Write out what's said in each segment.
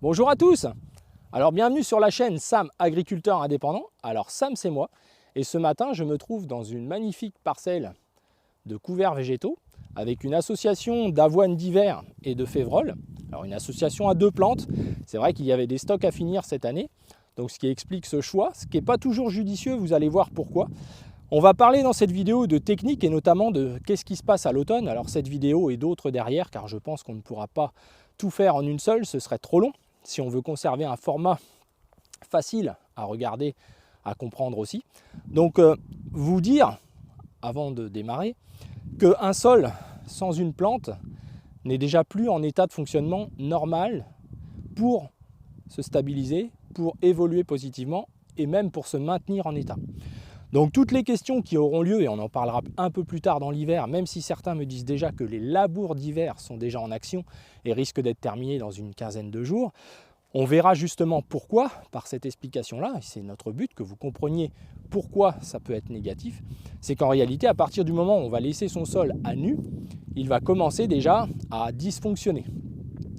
Bonjour à tous. Alors bienvenue sur la chaîne Sam Agriculteur Indépendant. Alors Sam c'est moi et ce matin je me trouve dans une magnifique parcelle de couverts végétaux avec une association d'avoine d'hiver et de févrole. Alors une association à deux plantes. C'est vrai qu'il y avait des stocks à finir cette année, donc ce qui explique ce choix, ce qui n'est pas toujours judicieux, vous allez voir pourquoi. On va parler dans cette vidéo de technique et notamment de qu'est-ce qui se passe à l'automne. Alors cette vidéo et d'autres derrière, car je pense qu'on ne pourra pas tout faire en une seule, ce serait trop long. Si on veut conserver un format facile à regarder, à comprendre aussi. Donc vous dire, avant de démarrer, qu'un sol sans une plante n'est déjà plus en état de fonctionnement normal pour se stabiliser, pour évoluer positivement et même pour se maintenir en état. Donc toutes les questions qui auront lieu, et on en parlera un peu plus tard dans l'hiver, même si certains me disent déjà que les labours d'hiver sont déjà en action et risquent d'être terminés dans une quinzaine de jours, on verra justement pourquoi, par cette explication-là, et c'est notre but, que vous compreniez pourquoi ça peut être négatif, c'est qu'en réalité, à partir du moment où on va laisser son sol à nu, il va commencer déjà à dysfonctionner.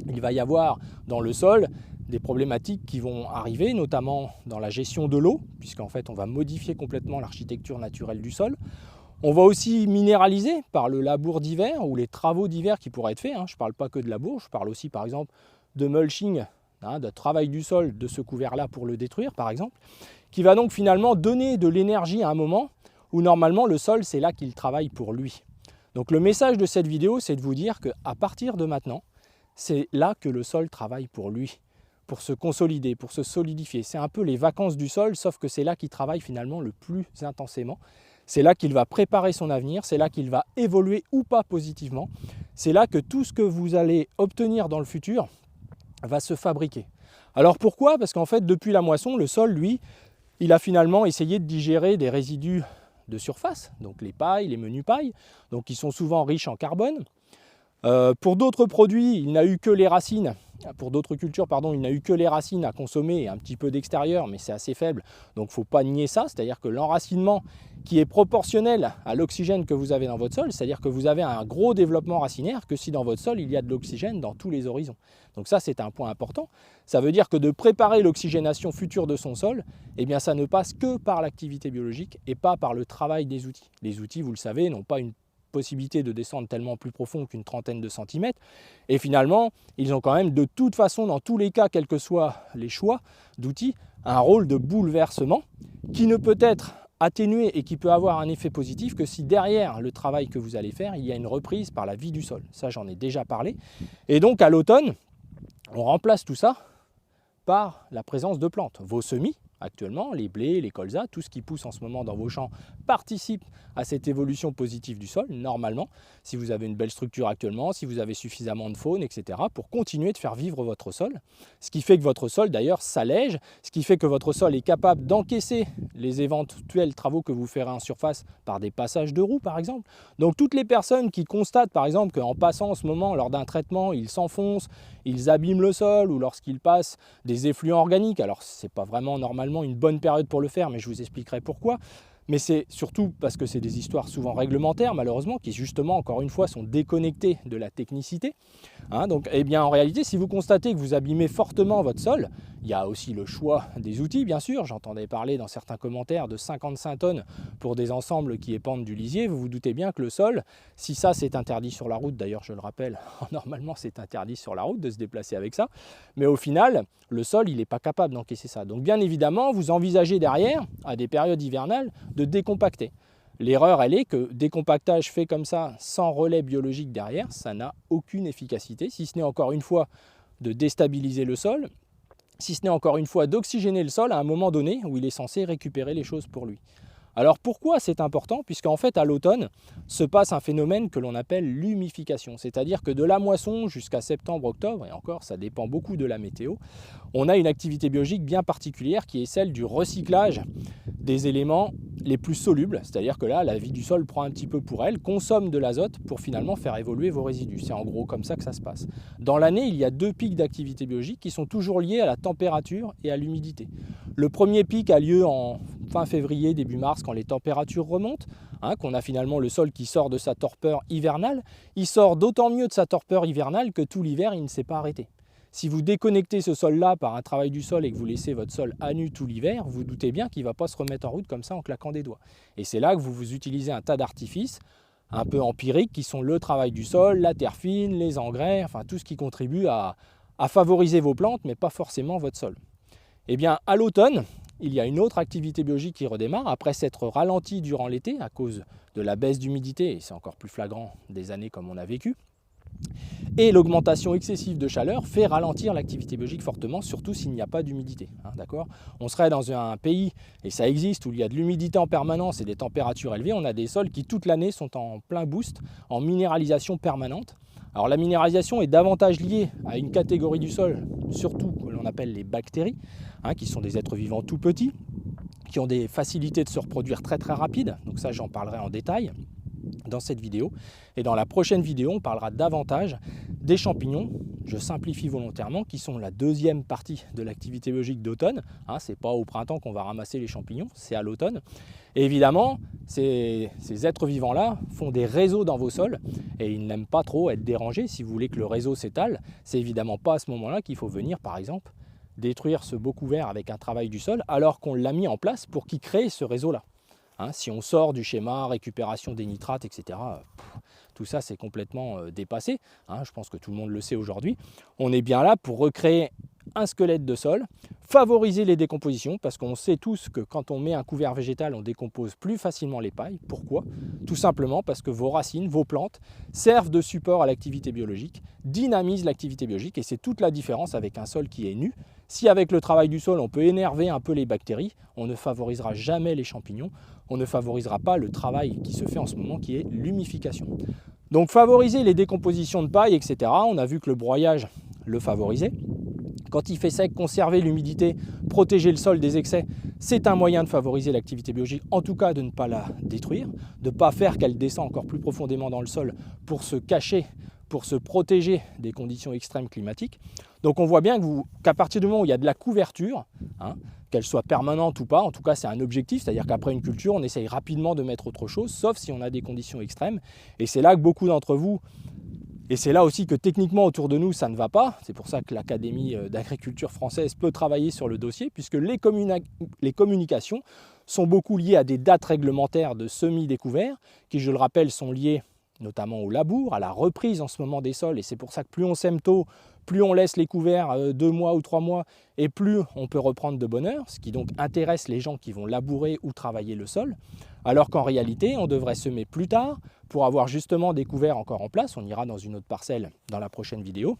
Il va y avoir dans le sol des problématiques qui vont arriver, notamment dans la gestion de l'eau, puisqu'en fait on va modifier complètement l'architecture naturelle du sol. On va aussi minéraliser par le labour d'hiver ou les travaux d'hiver qui pourraient être faits. Je ne parle pas que de labour, je parle aussi par exemple de mulching, de travail du sol de ce couvert-là pour le détruire par exemple, qui va donc finalement donner de l'énergie à un moment où normalement le sol c'est là qu'il travaille pour lui. Donc le message de cette vidéo c'est de vous dire qu'à partir de maintenant, c'est là que le sol travaille pour lui, pour se consolider, pour se solidifier. C'est un peu les vacances du sol, sauf que c'est là qu'il travaille finalement le plus intensément. C'est là qu'il va préparer son avenir, c'est là qu'il va évoluer ou pas positivement. C'est là que tout ce que vous allez obtenir dans le futur va se fabriquer. Alors pourquoi? Parce qu'en fait, depuis la moisson, le sol, lui, il a finalement essayé de digérer des résidus de surface, donc les pailles, les menus pailles, donc qui sont souvent riches en carbone. Pour d'autres produits, il n'a eu que les racines. Pour d'autres cultures, pardon, il n'a eu que les racines à consommer et un petit peu d'extérieur, mais c'est assez faible. Donc il ne faut pas nier ça, c'est-à-dire que l'enracinement qui est proportionnel à l'oxygène que vous avez dans votre sol, c'est-à-dire que vous avez un gros développement racinaire que si dans votre sol, il y a de l'oxygène dans tous les horizons. Donc ça, c'est un point important. Ça veut dire que de préparer l'oxygénation future de son sol, eh bien, ça ne passe que par l'activité biologique et pas par le travail des outils. Les outils, vous le savez, n'ont pas une possibilité de descendre tellement plus profond qu'une trentaine de centimètres. Et finalement, ils ont quand même de toute façon, dans tous les cas, quels que soient les choix d'outils, un rôle de bouleversement qui ne peut être atténué et qui peut avoir un effet positif que si derrière le travail que vous allez faire, il y a une reprise par la vie du sol. Ça, j'en ai déjà parlé. Et donc, à l'automne, on remplace tout ça par la présence de plantes. Vos semis, actuellement, les blés, les colzas, tout ce qui pousse en ce moment dans vos champs participe à cette évolution positive du sol, normalement, si vous avez une belle structure actuellement, si vous avez suffisamment de faune, etc., pour continuer de faire vivre votre sol. Ce qui fait que votre sol, d'ailleurs, s'allège, ce qui fait que votre sol est capable d'encaisser les éventuels travaux que vous ferez en surface par des passages de roues, par exemple. Donc, toutes les personnes qui constatent, par exemple, qu'en passant en ce moment, lors d'un traitement, ils s'enfoncent, ils abîment le sol, ou lorsqu'ils passent des effluents organiques, alors ce n'est pas vraiment normalement une bonne période pour le faire, mais je vous expliquerai pourquoi. Mais c'est surtout parce que c'est des histoires souvent réglementaires, malheureusement, qui justement, encore une fois, sont déconnectées de la technicité. Donc, eh bien, en réalité, si vous constatez que vous abîmez fortement votre sol, il y a aussi le choix des outils, bien sûr. J'entendais parler dans certains commentaires de 55 tonnes pour des ensembles qui épandent du lisier. Vous vous doutez bien que le sol, si ça c'est interdit sur la route, d'ailleurs je le rappelle, normalement c'est interdit sur la route de se déplacer avec ça, mais au final, le sol il n'est pas capable d'encaisser ça. Donc bien évidemment, vous envisagez derrière, à des périodes hivernales, de décompacter. L'erreur, elle est que décompactage fait comme ça, sans relais biologique derrière, ça n'a aucune efficacité, si ce n'est encore une fois de déstabiliser le sol, si ce n'est encore une fois d'oxygéner le sol à un moment donné où il est censé récupérer les choses pour lui. Alors pourquoi c'est important? Puisqu'en fait à l'automne se passe un phénomène que l'on appelle l'humification, c'est-à-dire que de la moisson jusqu'à septembre-octobre, et encore ça dépend beaucoup de la météo, on a une activité biologique bien particulière qui est celle du recyclage des éléments les plus solubles, c'est-à-dire que là la vie du sol prend un petit peu pour elle, consomme de l'azote pour finalement faire évoluer vos résidus. C'est en gros comme ça que ça se passe. Dans l'année, il y a deux pics d'activité biologique qui sont toujours liés à la température et à l'humidité. Le premier pic a lieu en fin février, début mars, quand les températures remontent, qu'on a finalement le sol qui sort de sa torpeur hivernale. Il sort d'autant mieux de sa torpeur hivernale que tout l'hiver, il ne s'est pas arrêté. Si vous déconnectez ce sol-là par un travail du sol et que vous laissez votre sol à nu tout l'hiver, vous doutez bien qu'il ne va pas se remettre en route comme ça en claquant des doigts. Et c'est là que vous utilisez un tas d'artifices un peu empiriques qui sont le travail du sol, la terre fine, les engrais, enfin tout ce qui contribue à favoriser vos plantes, mais pas forcément votre sol. Eh bien, à l'automne, il y a une autre activité biologique qui redémarre après s'être ralentie durant l'été à cause de la baisse d'humidité, et c'est encore plus flagrant des années comme on a vécu. Et l'augmentation excessive de chaleur fait ralentir l'activité biologique fortement, surtout s'il n'y a pas d'humidité. D'accord ? On serait dans un pays, et ça existe, où il y a de l'humidité en permanence et des températures élevées. On a des sols qui toute l'année sont en plein boost, en minéralisation permanente. Alors la minéralisation est davantage liée à une catégorie du sol, surtout que l'on appelle les bactéries, qui sont des êtres vivants tout petits, qui ont des facilités de se reproduire très très rapides. Donc ça, j'en parlerai en détail dans cette vidéo. Et dans la prochaine vidéo, on parlera davantage des champignons, je simplifie volontairement, qui sont la deuxième partie de l'activité biologique d'automne. Ce n'est pas au printemps qu'on va ramasser les champignons, c'est à l'automne. Et évidemment, ces êtres vivants-là font des réseaux dans vos sols et ils n'aiment pas trop être dérangés. Si vous voulez que le réseau s'étale, c'est évidemment pas à ce moment-là qu'il faut venir, par exemple, détruire ce beau couvert avec un travail du sol alors qu'on l'a mis en place pour qu'il crée ce réseau-là. Si on sort du schéma récupération des nitrates, etc., tout ça c'est complètement dépassé. Je pense que tout le monde le sait aujourd'hui. On est bien là pour recréer un squelette de sol, favoriser les décompositions, parce qu'on sait tous que quand on met un couvert végétal, on décompose plus facilement les pailles. Pourquoi ? Tout simplement parce que vos racines, vos plantes, servent de support à l'activité biologique, dynamisent l'activité biologique, et c'est toute la différence avec un sol qui est nu. Si avec le travail du sol, on peut énerver un peu les bactéries, on ne favorisera jamais les champignons, on ne favorisera pas le travail qui se fait en ce moment, qui est l'humification. Donc favoriser les décompositions de paille, etc., on a vu que le broyage le favorisait. Quand il fait sec, conserver l'humidité, protéger le sol des excès, c'est un moyen de favoriser l'activité biologique, en tout cas de ne pas la détruire, de ne pas faire qu'elle descende encore plus profondément dans le sol pour se cacher, pour se protéger des conditions extrêmes climatiques. Donc on voit bien qu'à partir du moment où il y a de la couverture, qu'elle soit permanente ou pas, en tout cas c'est un objectif, c'est-à-dire qu'après une culture, on essaye rapidement de mettre autre chose, sauf si on a des conditions extrêmes. Et c'est là que beaucoup d'entre vous, et c'est là aussi que techniquement autour de nous ça ne va pas, c'est pour ça que l'Académie d'agriculture française peut travailler sur le dossier, puisque les communications sont beaucoup liées à des dates réglementaires de semis découverts, qui je le rappelle sont liées notamment au labour, à la reprise en ce moment des sols, et c'est pour ça que plus on sème tôt, plus on laisse les couverts 2 mois ou 3 mois, et plus on peut reprendre de bonne heure, ce qui donc intéresse les gens qui vont labourer ou travailler le sol, alors qu'en réalité, on devrait semer plus tard pour avoir justement des couverts encore en place. On ira dans une autre parcelle dans la prochaine vidéo.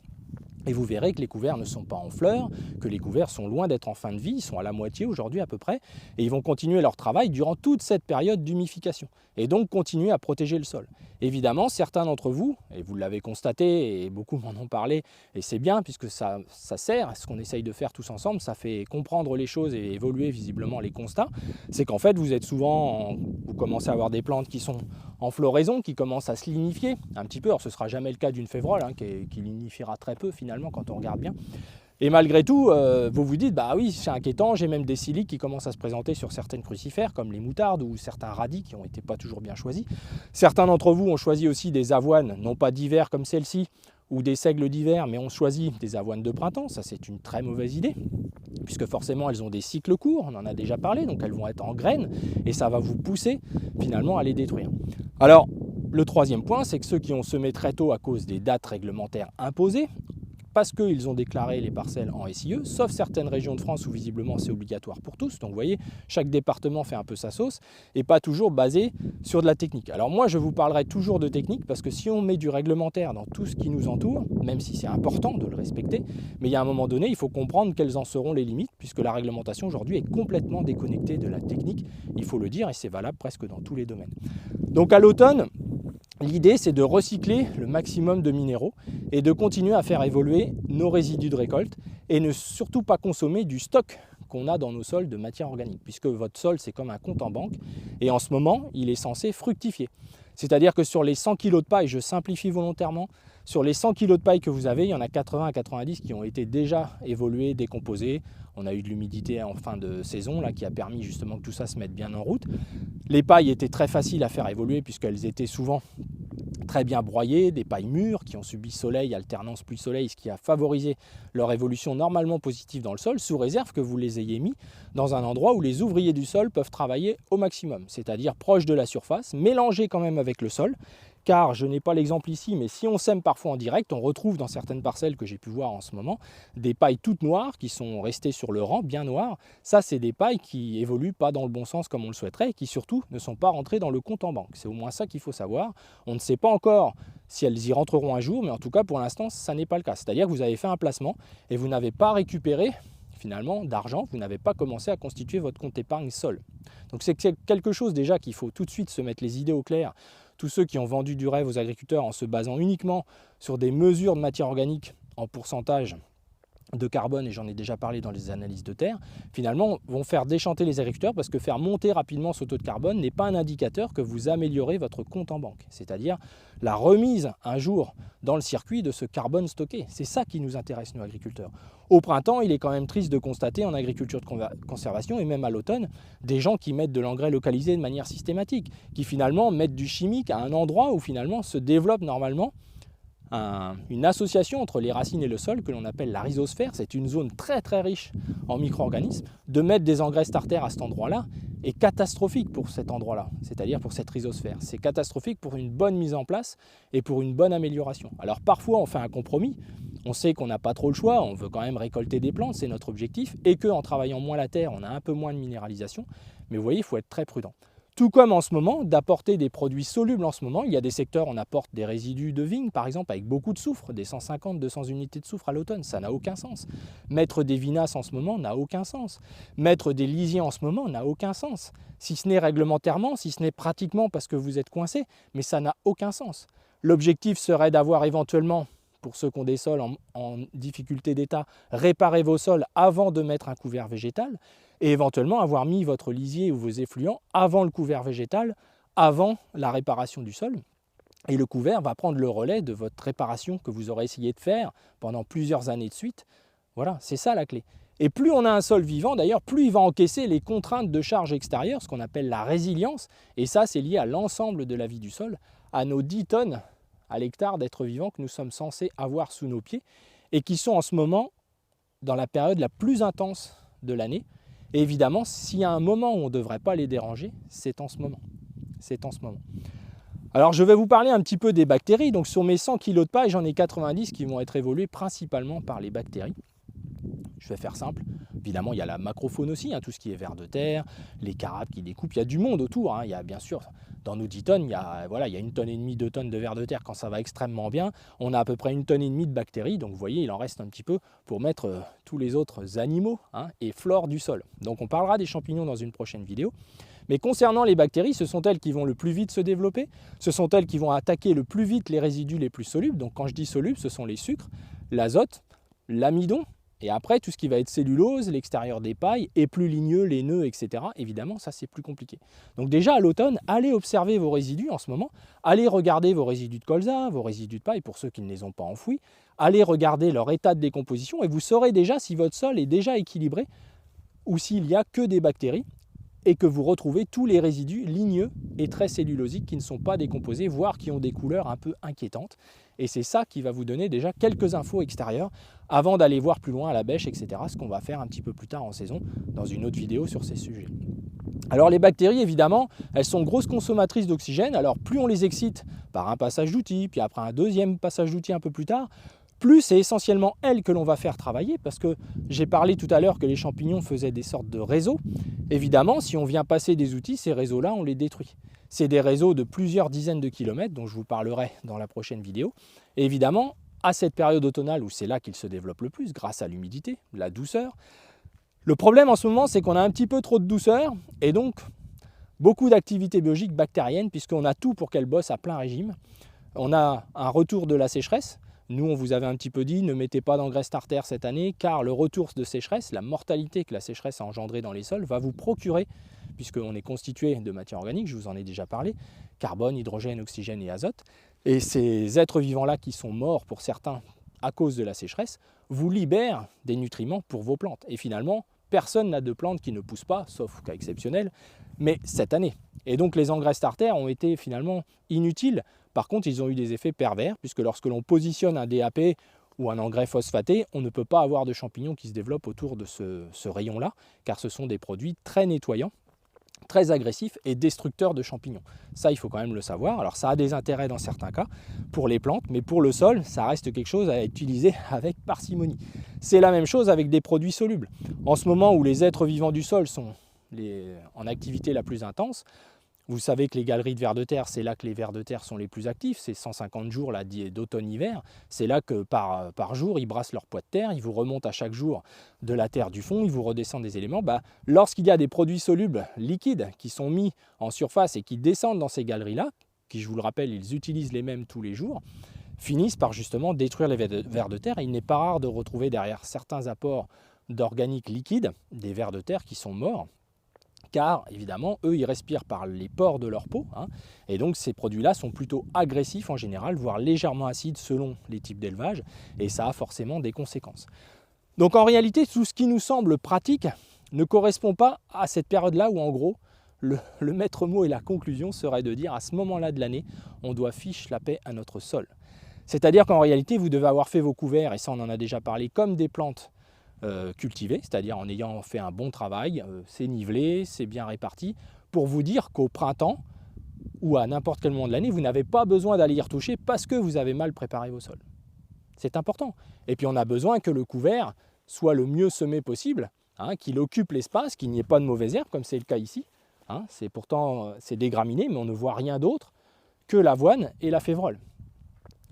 Et vous verrez que les couverts ne sont pas en fleurs, que les couverts sont loin d'être en fin de vie, ils sont à la moitié aujourd'hui à peu près, et ils vont continuer leur travail durant toute cette période d'humification, et donc continuer à protéger le sol. Évidemment, certains d'entre vous, et vous l'avez constaté, et beaucoup m'en ont parlé, et c'est bien puisque ça sert à ce qu'on essaye de faire tous ensemble, ça fait comprendre les choses et évoluer visiblement les constats, c'est qu'en fait vous êtes souvent, vous commencez à avoir des plantes qui sont en floraison, qui commencent à se lignifier un petit peu. Alors ce ne sera jamais le cas d'une févrole qui lignifiera très peu finalement quand on regarde bien. Et malgré tout, vous vous dites, bah oui, c'est inquiétant, j'ai même des siliques qui commencent à se présenter sur certaines crucifères, comme les moutardes ou certains radis qui n'ont été pas toujours bien choisis. Certains d'entre vous ont choisi aussi des avoines, non pas d'hiver comme celle-ci, ou des seigles d'hiver, mais ont choisi des avoines de printemps. Ça, c'est une très mauvaise idée, puisque forcément, elles ont des cycles courts, on en a déjà parlé, donc elles vont être en graines, et ça va vous pousser finalement à les détruire. Alors, le troisième point, c'est que ceux qui ont semé très tôt à cause des dates réglementaires imposées, parce qu'ils ont déclaré les parcelles en SIE, sauf certaines régions de France où visiblement c'est obligatoire pour tous. Donc vous voyez, chaque département fait un peu sa sauce et pas toujours basé sur de la technique. Alors moi, je vous parlerai toujours de technique parce que si on met du réglementaire dans tout ce qui nous entoure, même si c'est important de le respecter, mais il y a un moment donné, il faut comprendre quelles en seront les limites, puisque la réglementation aujourd'hui est complètement déconnectée de la technique, il faut le dire, et c'est valable presque dans tous les domaines. Donc à l'automne, l'idée, c'est de recycler le maximum de minéraux et de continuer à faire évoluer nos résidus de récolte et ne surtout pas consommer du stock qu'on a dans nos sols de matière organique, puisque votre sol, c'est comme un compte en banque et en ce moment, il est censé fructifier. C'est-à-dire que sur les 100 kg de paille, je simplifie volontairement, sur les 100 kg de paille que vous avez, il y en a 80 à 90 qui ont été déjà évolués, décomposés. On a eu de l'humidité en fin de saison là, qui a permis justement que tout ça se mette bien en route. Les pailles étaient très faciles à faire évoluer puisqu'elles étaient souvent très bien broyées, des pailles mûres qui ont subi soleil, alternance pluie-soleil, ce qui a favorisé leur évolution normalement positive dans le sol, sous réserve que vous les ayez mis dans un endroit où les ouvriers du sol peuvent travailler au maximum, c'est-à-dire proche de la surface, mélangés quand même avec le sol, car je n'ai pas l'exemple ici, mais si on sème parfois en direct, on retrouve dans certaines parcelles que j'ai pu voir en ce moment, des pailles toutes noires qui sont restées sur le rang, bien noires. Ça, c'est des pailles qui évoluent pas dans le bon sens comme on le souhaiterait et qui surtout ne sont pas rentrées dans le compte en banque. C'est au moins ça qu'il faut savoir. On ne sait pas encore si elles y rentreront un jour, mais en tout cas, pour l'instant, ça n'est pas le cas. C'est-à-dire que vous avez fait un placement et vous n'avez pas récupéré finalement d'argent, vous n'avez pas commencé à constituer votre compte épargne sol. Donc c'est quelque chose déjà qu'il faut tout de suite se mettre les idées au clair. Tous ceux qui ont vendu du rêve aux agriculteurs en se basant uniquement sur des mesures de matière organique en pourcentage de carbone, et j'en ai déjà parlé dans les analyses de terre, finalement vont faire déchanter les agriculteurs parce que faire monter rapidement ce taux de carbone n'est pas un indicateur que vous améliorez votre compte en banque, c'est-à-dire la remise un jour dans le circuit de ce carbone stocké. C'est ça qui nous intéresse, nous agriculteurs. Au printemps, il est quand même triste de constater en agriculture de conservation et même à l'automne, des gens qui mettent de l'engrais localisé de manière systématique, qui finalement mettent du chimique à un endroit où finalement se développe normalement une association entre les racines et le sol que l'on appelle la rhizosphère. C'est une zone très très riche en micro-organismes. De mettre des engrais starter à cet endroit-là est catastrophique pour cet endroit-là, c'est-à-dire pour cette rhizosphère. C'est catastrophique pour une bonne mise en place et pour une bonne amélioration. Alors parfois on fait un compromis, on sait qu'on n'a pas trop le choix, on veut quand même récolter des plantes, c'est notre objectif, et qu'en travaillant moins la terre, on a un peu moins de minéralisation, mais vous voyez, il faut être très prudent. Tout comme en ce moment, d'apporter des produits solubles en ce moment. Il y a des secteurs où on apporte des résidus de vigne, par exemple, avec beaucoup de soufre, des 150-200 unités de soufre à l'automne. Ça n'a aucun sens. Mettre des vinasses en ce moment n'a aucun sens. Mettre des lisiers en ce moment n'a aucun sens. Si ce n'est réglementairement, si ce n'est pratiquement parce que vous êtes coincé, mais ça n'a aucun sens. L'objectif serait d'avoir éventuellement, pour ceux qui ont des sols en difficulté d'état, réparer vos sols avant de mettre un couvert végétal, et éventuellement avoir mis votre lisier ou vos effluents avant le couvert végétal, avant la réparation du sol. Et le couvert va prendre le relais de votre réparation que vous aurez essayé de faire pendant plusieurs années de suite. Voilà, c'est ça la clé. Et plus on a un sol vivant, d'ailleurs, plus il va encaisser les contraintes de charge extérieure, ce qu'on appelle la résilience. Et ça, c'est lié à l'ensemble de la vie du sol, à nos 10 tonnes à l'hectare d'êtres vivants que nous sommes censés avoir sous nos pieds et qui sont en ce moment dans la période la plus intense de l'année. Et évidemment, s'il y a un moment où on ne devrait pas les déranger, c'est en ce moment. C'est en ce moment. Alors je vais vous parler un petit peu des bactéries. Donc sur mes 100 kg de paille, j'en ai 90 qui vont être évolués principalement par les bactéries. Je vais faire simple. Évidemment, il y a la macrofaune aussi, tout ce qui est vers de terre, les carapes qui découpent. Il y a du monde autour. Il y a bien sûr, dans nos 10 tonnes, il y a 1,5 tonne, 2 tonnes de vers de terre quand ça va extrêmement bien. On a à peu près 1,5 tonne de bactéries. Donc vous voyez, il en reste un petit peu pour mettre tous les autres animaux et flore du sol. Donc on parlera des champignons dans une prochaine vidéo. Mais concernant les bactéries, ce sont elles qui vont le plus vite se développer. Ce sont elles qui vont attaquer le plus vite les résidus les plus solubles. Donc quand je dis solubles, ce sont les sucres, l'azote, l'amidon. Et après, tout ce qui va être cellulose, l'extérieur des pailles, et plus ligneux, les nœuds, etc. Évidemment, ça c'est plus compliqué. Donc déjà à l'automne, allez observer vos résidus en ce moment. Allez regarder vos résidus de colza, vos résidus de paille pour ceux qui ne les ont pas enfouis. Allez regarder leur état de décomposition et vous saurez déjà si votre sol est déjà équilibré ou s'il n'y a que des bactéries et que vous retrouvez tous les résidus ligneux et très cellulosiques qui ne sont pas décomposés, voire qui ont des couleurs un peu inquiétantes. Et c'est ça qui va vous donner déjà quelques infos extérieures avant d'aller voir plus loin à la bêche, etc. Ce qu'on va faire un petit peu plus tard en saison dans une autre vidéo sur ces sujets. Alors les bactéries, évidemment, elles sont grosses consommatrices d'oxygène. Alors plus on les excite par un passage d'outil, puis après un deuxième passage d'outil un peu plus tard, plus c'est essentiellement elles que l'on va faire travailler, parce que j'ai parlé tout à l'heure que les champignons faisaient des sortes de réseaux. Évidemment, si on vient passer des outils, ces réseaux-là, on les détruit. C'est des réseaux de plusieurs dizaines de kilomètres, dont je vous parlerai dans la prochaine vidéo. Et évidemment, à cette période automnale, où c'est là qu'ils se développent le plus, grâce à l'humidité, la douceur, le problème en ce moment, c'est qu'on a un petit peu trop de douceur, et donc beaucoup d'activités biologiques bactériennes, puisqu'on a tout pour qu'elles bossent à plein régime. On a un retour de la sécheresse. Nous, on vous avait un petit peu dit, ne mettez pas d'engrais starter cette année, car le retour de sécheresse, la mortalité que la sécheresse a engendrée dans les sols, va vous procurer, puisqu'on est constitué de matière organique, je vous en ai déjà parlé, carbone, hydrogène, oxygène et azote. Et ces êtres vivants-là qui sont morts pour certains à cause de la sécheresse, vous libèrent des nutriments pour vos plantes. Et finalement, personne n'a de plantes qui ne poussent pas, sauf cas exceptionnel, mais cette année. Et donc les engrais starter ont été finalement inutiles. Par contre, ils ont eu des effets pervers, puisque lorsque l'on positionne un DAP ou un engrais phosphaté, on ne peut pas avoir de champignons qui se développent autour de ce rayon-là, car ce sont des produits très nettoyants, très agressifs et destructeurs de champignons. Ça, il faut quand même le savoir. Alors ça a des intérêts dans certains cas pour les plantes, mais pour le sol, ça reste quelque chose à utiliser avec parcimonie. C'est la même chose avec des produits solubles. En ce moment où les êtres vivants du sol sont en activité la plus intense, vous savez que les galeries de vers de terre, c'est là que les vers de terre sont les plus actifs, c'est 150 jours d'automne-hiver, c'est là que par jour, ils brassent leur poids de terre, ils vous remontent à chaque jour de la terre du fond, ils vous redescendent des éléments. Lorsqu'il y a des produits solubles liquides qui sont mis en surface et qui descendent dans ces galeries-là, qui, je vous le rappelle, ils utilisent les mêmes tous les jours, finissent par justement détruire les vers de terre. Et il n'est pas rare de retrouver derrière certains apports d'organique liquide des vers de terre qui sont morts, car évidemment, eux, ils respirent par les pores de leur peau, et donc ces produits-là sont plutôt agressifs en général, voire légèrement acides selon les types d'élevage, et ça a forcément des conséquences. Donc en réalité, tout ce qui nous semble pratique ne correspond pas à cette période-là où en gros, le maître mot et la conclusion serait de dire à ce moment-là de l'année, on doit fiche la paix à notre sol. C'est-à-dire qu'en réalité, vous devez avoir fait vos couverts, et ça on en a déjà parlé, comme des plantes cultivées, c'est-à-dire en ayant fait un bon travail, c'est nivelé, c'est bien réparti, pour vous dire qu'au printemps ou à n'importe quel moment de l'année, vous n'avez pas besoin d'aller y retoucher parce que vous avez mal préparé vos sols. C'est important. Et puis on a besoin que le couvert soit le mieux semé possible, qu'il occupe l'espace, qu'il n'y ait pas de mauvaises herbes, comme c'est le cas ici. C'est des graminées, mais on ne voit rien d'autre que l'avoine et la févrole.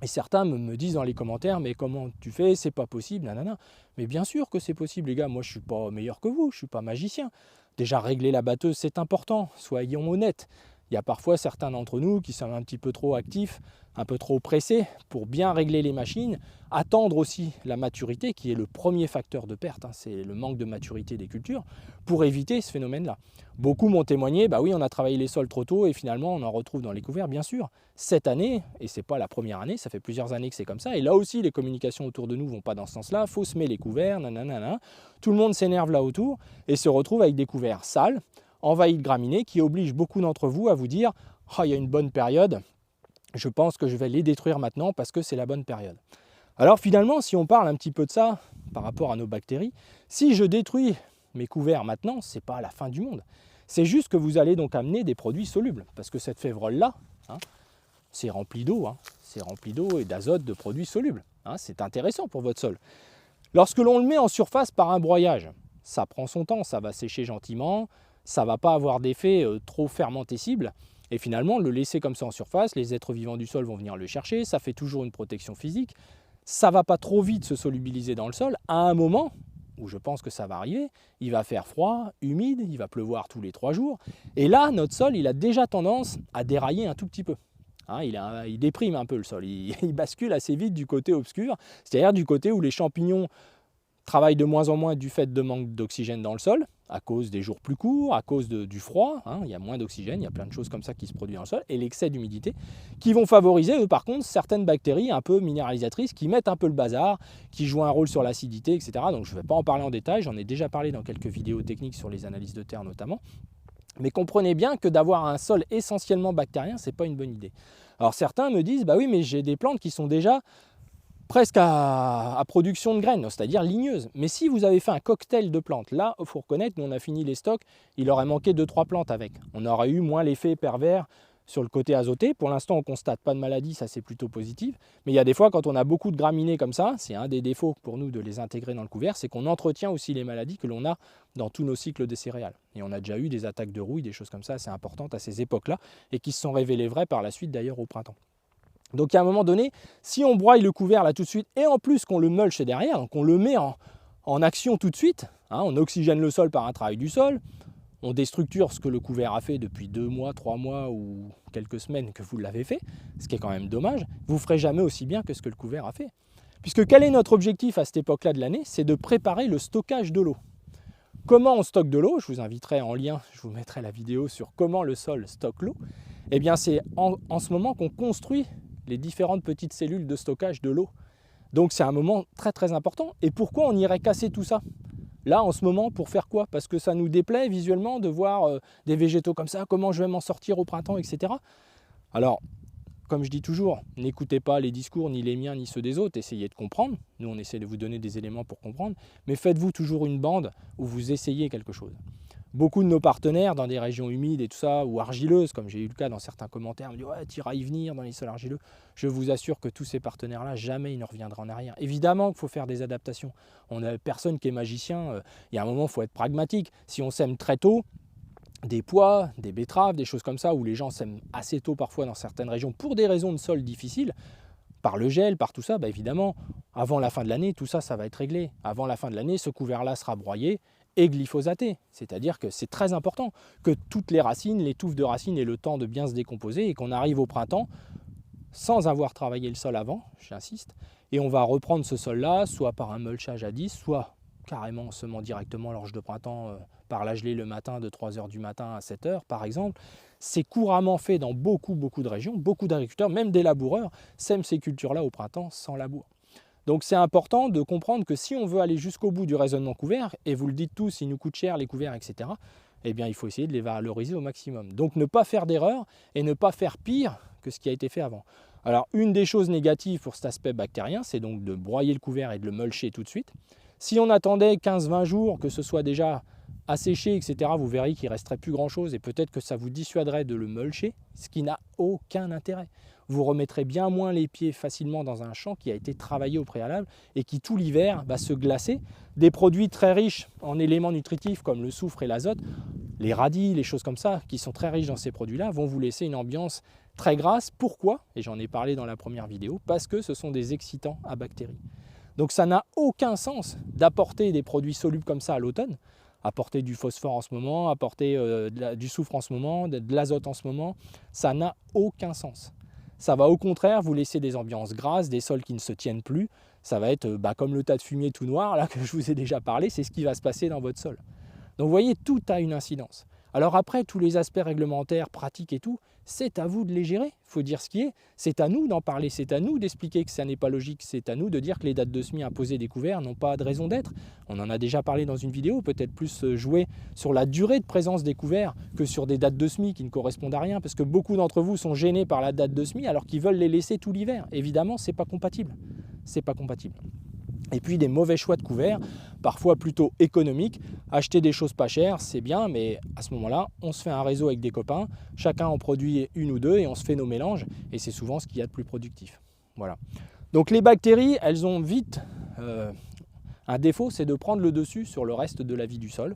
Et certains me disent dans les commentaires, mais comment tu fais, c'est pas possible, nanana. Mais bien sûr que c'est possible les gars, moi je suis pas meilleur que vous, je suis pas magicien. Déjà régler la batteuse c'est important, soyons honnêtes. Il y a parfois certains d'entre nous qui sont un petit peu trop actifs, un peu trop pressés pour bien régler les machines, attendre aussi la maturité qui est le premier facteur de perte, c'est le manque de maturité des cultures, pour éviter ce phénomène-là. Beaucoup m'ont témoigné, oui on a travaillé les sols trop tôt et finalement on en retrouve dans les couverts, bien sûr. Cette année, et ce n'est pas la première année, ça fait plusieurs années que c'est comme ça, et là aussi les communications autour de nous ne vont pas dans ce sens-là, il faut semer les couverts, nanana, tout le monde s'énerve là autour et se retrouve avec des couverts sales, envahis de graminées, qui obligent beaucoup d'entre vous à vous dire « il y a une bonne période, je pense que je vais les détruire maintenant parce que c'est la bonne période ». Alors finalement, si on parle un petit peu de ça par rapport à nos bactéries, si je détruis mes couverts maintenant, ce n'est pas la fin du monde. C'est juste que vous allez donc amener des produits solubles, parce que cette févrole-là, c'est rempli d'eau, c'est rempli d'eau et d'azote, de produits solubles. C'est intéressant pour votre sol. Lorsque l'on le met en surface par un broyage, ça prend son temps, ça va sécher gentiment, ça ne va pas avoir d'effet trop fermentescible. Et finalement, le laisser comme ça en surface, les êtres vivants du sol vont venir le chercher, ça fait toujours une protection physique. Ça ne va pas trop vite se solubiliser dans le sol. À un moment, où je pense que ça va arriver, il va faire froid, humide, il va pleuvoir tous les 3 jours. Et là, notre sol, il a déjà tendance à dérailler un tout petit peu. Il déprime un peu le sol, il bascule assez vite du côté obscur, c'est-à-dire du côté où les champignons travaillent de moins en moins du fait de manque d'oxygène dans le sol, à cause des jours plus courts, à cause du froid, il y a moins d'oxygène, il y a plein de choses comme ça qui se produisent dans le sol, et l'excès d'humidité, qui vont favoriser, eux, par contre, certaines bactéries un peu minéralisatrices, qui mettent un peu le bazar, qui jouent un rôle sur l'acidité, etc. Donc je ne vais pas en parler en détail, j'en ai déjà parlé dans quelques vidéos techniques sur les analyses de terre notamment. Mais comprenez bien que d'avoir un sol essentiellement bactérien, ce n'est pas une bonne idée. Alors certains me disent, oui, mais j'ai des plantes qui sont déjà presque à production de graines, c'est-à-dire ligneuses. Mais si vous avez fait un cocktail de plantes, là, il faut reconnaître, nous on a fini les stocks, il aurait manqué 2-3 plantes avec. On aurait eu moins l'effet pervers sur le côté azoté. Pour l'instant, on ne constate pas de maladie, ça c'est plutôt positif. Mais il y a des fois, quand on a beaucoup de graminées comme ça, c'est un des défauts pour nous de les intégrer dans le couvert, c'est qu'on entretient aussi les maladies que l'on a dans tous nos cycles des céréales. Et on a déjà eu des attaques de rouille, des choses comme ça assez importantes à ces époques-là, et qui se sont révélées vraies par la suite d'ailleurs au printemps. Donc à un moment donné, si on broye le couvert là tout de suite, et en plus qu'on le mulche derrière, donc on le met en action tout de suite, on oxygène le sol par un travail du sol, on déstructure ce que le couvert a fait depuis 2 mois, 3 mois ou quelques semaines que vous l'avez fait, ce qui est quand même dommage, vous ne ferez jamais aussi bien que ce que le couvert a fait. Puisque quel est notre objectif à cette époque-là de l'année? C'est de préparer le stockage de l'eau. Comment on stocke de l'eau? Je vous inviterai en lien, je vous mettrai la vidéo sur comment le sol stocke l'eau. Eh bien c'est en ce moment qu'on construit les différentes petites cellules de stockage de l'eau. Donc c'est un moment très très important. Et pourquoi on irait casser tout ça? Là, en ce moment, pour faire quoi? Parce que ça nous déplaît visuellement de voir des végétaux comme ça, comment je vais m'en sortir au printemps, etc. Alors, comme je dis toujours, n'écoutez pas les discours, ni les miens, ni ceux des autres, essayez de comprendre. Nous, on essaie de vous donner des éléments pour comprendre, mais faites-vous toujours une bande où vous essayez quelque chose. Beaucoup de nos partenaires dans des régions humides et tout ça, ou argileuses, comme j'ai eu le cas dans certains commentaires, me disent « Ouais, tu iras y venir dans les sols argileux ». Je vous assure que tous ces partenaires-là, jamais ils ne reviendront en arrière. Évidemment qu'il faut faire des adaptations. On n'a personne qui est magicien. Il y a un moment, il faut être pragmatique. Si on sème très tôt, des pois, des betteraves, des choses comme ça, où les gens sèment assez tôt parfois dans certaines régions pour des raisons de sol difficiles, par le gel, par tout ça, bah évidemment, avant la fin de l'année, tout ça, ça va être réglé. Avant la fin de l'année, ce couvert-là sera broyé et glyphosaté. C'est-à-dire que c'est très important que toutes les racines, les touffes de racines aient le temps de bien se décomposer et qu'on arrive au printemps sans avoir travaillé le sol avant, j'insiste, et on va reprendre ce sol-là, soit par un mulchage à 10, soit carrément en semant directement l'orge de printemps par la gelée le matin de 3h du matin à 7h par exemple. C'est couramment fait dans beaucoup de régions, beaucoup d'agriculteurs, même des laboureurs, sèment ces cultures-là au printemps sans labour. Donc c'est important de comprendre que si on veut aller jusqu'au bout du raisonnement couvert, et vous le dites tous, il nous coûte cher les couverts, etc., eh bien il faut essayer de les valoriser au maximum. Donc ne pas faire d'erreur et ne pas faire pire que ce qui a été fait avant. Alors une des choses négatives pour cet aspect bactérien, c'est donc de broyer le couvert et de le mulcher tout de suite. Si on attendait 15-20 jours, que ce soit déjà asséché, etc., vous verrez qu'il ne resterait plus grand-chose et peut-être que ça vous dissuaderait de le mulcher, ce qui n'a aucun intérêt. Vous remettrez bien moins les pieds facilement dans un champ qui a été travaillé au préalable et qui tout l'hiver va se glacer. Des produits très riches en éléments nutritifs comme le soufre et l'azote, les radis, les choses comme ça, qui sont très riches dans ces produits-là, vont vous laisser une ambiance très grasse. Pourquoi? Et j'en ai parlé dans la première vidéo, parce que ce sont des excitants à bactéries. Donc ça n'a aucun sens d'apporter des produits solubles comme ça à l'automne, apporter du phosphore en ce moment, apporter du soufre en ce moment, de l'azote en ce moment, ça n'a aucun sens. Ça va au contraire vous laisser des ambiances grasses, des sols qui ne se tiennent plus. Ça va être comme le tas de fumier tout noir là que je vous ai déjà parlé, c'est ce qui va se passer dans votre sol. Donc vous voyez, tout a une incidence. Alors après, tous les aspects réglementaires, pratiques et tout, c'est à vous de les gérer. Il faut dire ce qui est. C'est à nous d'en parler, c'est à nous d'expliquer que ça n'est pas logique. C'est à nous de dire que les dates de semis imposées des couverts n'ont pas de raison d'être. On en a déjà parlé dans une vidéo, peut-être plus jouer sur la durée de présence des couverts que sur des dates de semis qui ne correspondent à rien, parce que beaucoup d'entre vous sont gênés par la date de semis alors qu'ils veulent les laisser tout l'hiver. Évidemment, c'est pas compatible. C'est pas compatible. Et puis des mauvais choix de couverts, parfois plutôt économiques. Acheter des choses pas chères, c'est bien, mais à ce moment-là, on se fait un réseau avec des copains, chacun en produit une ou deux et on se fait nos mélanges. Et c'est souvent ce qu'il y a de plus productif. Voilà. Donc les bactéries, elles ont vite un défaut, c'est de prendre le dessus sur le reste de la vie du sol.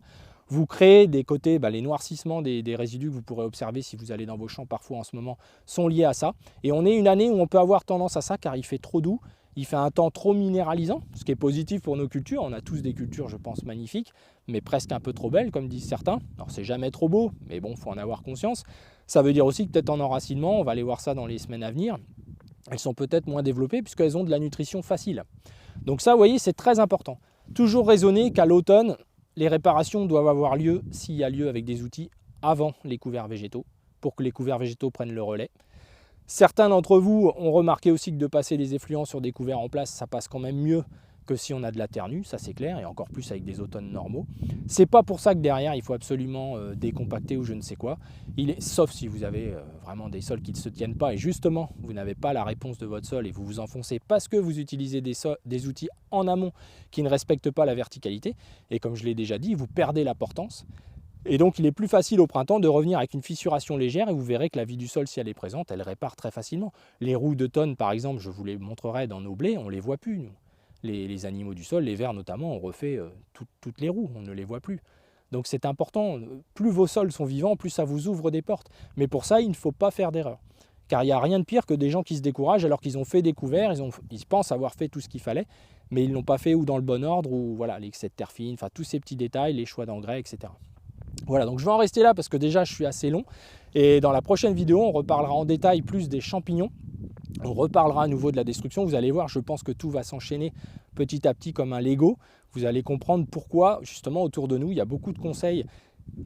Vous créez des côtés, les noircissements des résidus que vous pourrez observer si vous allez dans vos champs parfois en ce moment sont liés à ça. Et on est une année où on peut avoir tendance à ça car il fait trop doux. Il fait un temps trop minéralisant, ce qui est positif pour nos cultures. On a tous des cultures, je pense, magnifiques, mais presque un peu trop belles, comme disent certains. Alors, c'est jamais trop beau, mais bon, il faut en avoir conscience. Ça veut dire aussi que peut-être en enracinement, on va aller voir ça dans les semaines à venir, elles sont peut-être moins développées puisqu'elles ont de la nutrition facile. Donc ça, vous voyez, c'est très important. Toujours raisonner qu'à l'automne, les réparations doivent avoir lieu, s'il y a lieu, avec des outils avant les couverts végétaux, pour que les couverts végétaux prennent le relais. Certains d'entre vous ont remarqué aussi que de passer les effluents sur des couverts en place, ça passe quand même mieux que si on a de la terre nue, ça c'est clair, et encore plus avec des automnes normaux. C'est pas pour ça que derrière il faut absolument décompacter ou je ne sais quoi. Sauf si vous avez vraiment des sols qui ne se tiennent pas et justement vous n'avez pas la réponse de votre sol et vous vous enfoncez parce que vous utilisez des outils en amont qui ne respectent pas la verticalité. Et comme je l'ai déjà dit, vous perdez la portance. Et donc il est plus facile au printemps de revenir avec une fissuration légère et vous verrez que la vie du sol, si elle est présente, elle répare très facilement. Les roues de tonnes par exemple, je vous les montrerai dans nos blés, on ne les voit plus. Nous. Les animaux du sol, les vers notamment, on refait toutes les roues, on ne les voit plus. Donc c'est important, plus vos sols sont vivants, plus ça vous ouvre des portes. Mais pour ça, il ne faut pas faire d'erreur. Car il n'y a rien de pire que des gens qui se découragent alors qu'ils ont fait des couverts, ils pensent avoir fait tout ce qu'il fallait, mais ils ne l'ont pas fait ou dans le bon ordre, ou voilà, l'excès de terre fine, enfin tous ces petits détails, les choix d'engrais, etc. Voilà, donc je vais en rester là parce que déjà je suis assez long. Et dans la prochaine vidéo, on reparlera en détail plus des champignons. On reparlera à nouveau de la destruction. Vous allez voir, je pense que tout va s'enchaîner petit à petit comme un Lego. Vous allez comprendre pourquoi, justement, autour de nous, il y a beaucoup de conseils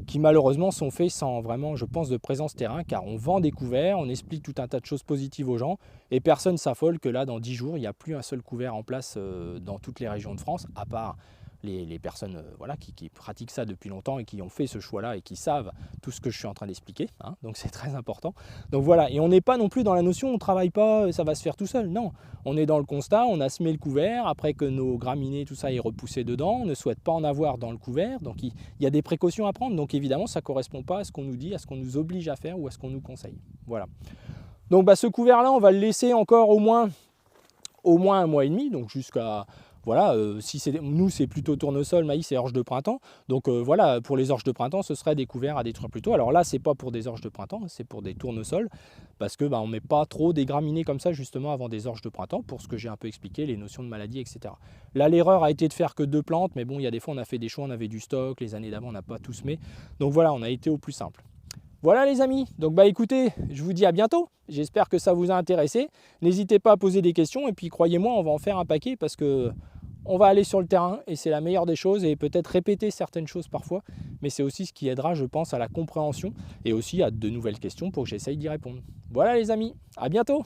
qui malheureusement sont faits sans vraiment, je pense, de présence terrain, car on vend des couverts, on explique tout un tas de choses positives aux gens, et personne ne s'affole que là, dans 10 jours, il n'y a plus un seul couvert en place dans toutes les régions de France, à part les personnes voilà, qui pratiquent ça depuis longtemps et qui ont fait ce choix-là et qui savent tout ce que je suis en train d'expliquer. Hein, donc c'est très important. Donc voilà, et on n'est pas non plus dans la notion on ne travaille pas, ça va se faire tout seul. Non, on est dans le constat, on a semé le couvert, après que nos graminées, tout ça est repoussé dedans, on ne souhaite pas en avoir dans le couvert, donc il y a des précautions à prendre. Donc évidemment, ça ne correspond pas à ce qu'on nous dit, à ce qu'on nous oblige à faire ou à ce qu'on nous conseille. Voilà. Donc ce couvert-là, on va le laisser encore au moins 1 mois et demi, donc jusqu'à... Voilà, nous c'est plutôt tournesol, maïs et orge de printemps. Donc voilà, pour les orges de printemps, ce serait des couverts à détruire plus tôt. Alors là, c'est pas pour des orges de printemps, c'est pour des tournesols, parce que on ne met pas trop des graminées comme ça justement avant des orges de printemps, pour ce que j'ai un peu expliqué, les notions de maladie, etc. Là, l'erreur a été de faire que 2 plantes, mais bon, il y a des fois on a fait des choix, on avait du stock, les années d'avant on n'a pas tout semé. Donc voilà, on a été au plus simple. Voilà les amis, donc écoutez, je vous dis à bientôt, j'espère que ça vous a intéressé. N'hésitez pas à poser des questions et puis croyez-moi, on va en faire un paquet parce que on va aller sur le terrain et c'est la meilleure des choses et peut-être répéter certaines choses parfois, mais c'est aussi ce qui aidera, je pense, à la compréhension et aussi à de nouvelles questions pour que j'essaye d'y répondre. Voilà les amis, à bientôt.